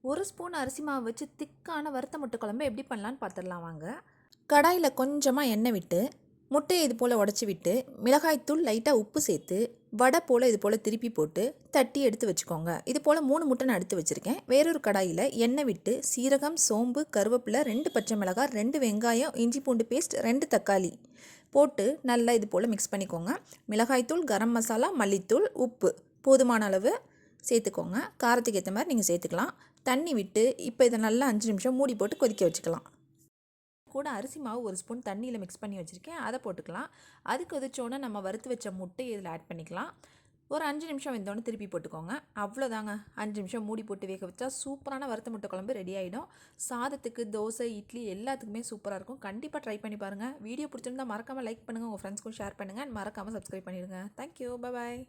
ஒரு ஸ்பூன் அரிசி மாவு வச்சு திக்கான வறுத்த முட்டை குழம்பு எப்படி பண்ணலான்னு பார்த்துடலாம் வாங்க. கடாயில் கொஞ்சமாக எண்ணெய் விட்டு முட்டையை இது போல் உடச்சி விட்டு மிளகாய்த்தூள் லைட்டாக உப்பு சேர்த்து வடை போல் இது போல் திருப்பி போட்டு தட்டி எடுத்து வச்சுக்கோங்க. இது போல் 3 முட்டை நான் எடுத்து வச்சுருக்கேன். வேறொரு கடாயில் எண்ணெய் விட்டு சீரகம், சோம்பு, கருவேப்பிலை, 2 பச்சை மிளகாய், 2 வெங்காயம், இஞ்சி பூண்டு பேஸ்ட், 2 தக்காளி போட்டு நல்லா இது போல் மிக்ஸ் பண்ணிக்கோங்க. மிளகாய்த்தூள், கரம் மசாலா, மல்லித்தூள், உப்பு போதுமான அளவு சேர்த்துக்கோங்க. காரத்துக்கு ஏற்ற மாதிரி நீங்கள் சேர்த்துக்கலாம். தண்ணி விட்டு இப்போ இதை நல்லா 5 நிமிஷம் மூடி போட்டு கொதிக்க வச்சுக்கலாம். கூட அரிசி மாவு 1 ஸ்பூன் தண்ணியில் மிக்ஸ் பண்ணி வச்சுருக்கேன், அதை போட்டுக்கலாம். அது கொதிச்சோன்னே நம்ம வறுத்து வச்ச முட்டை இதில் ஆட் பண்ணிக்கலாம். ஒரு 5 நிமிஷம் வெந்தோடனே திருப்பி போட்டுக்கோங்க. அவ்வளோதாங்க, 5 நிமிஷம் மூடி போட்டு வேக வச்சா சூப்பரான வறுத்த முட்டை குழம்பு ரெடி ஆகிடும். சாதத்துக்கு, தோசை, இட்லி எல்லாத்துக்குமே சூப்பராக இருக்கும். கண்டிப்பாக ட்ரை பண்ணி பாருங்கள். வீடியோ பிடிச்சிருந்தா மறக்காமல் லைக் பண்ணுங்கள், உங்கள் ஃப்ரெண்ட்ஸ்க்கும் ஷேர் பண்ணுங்கள். மறக்காமல் சப்ஸ்கிரைப் பண்ணிடுங்க. தேங்க்யூ, பாய்.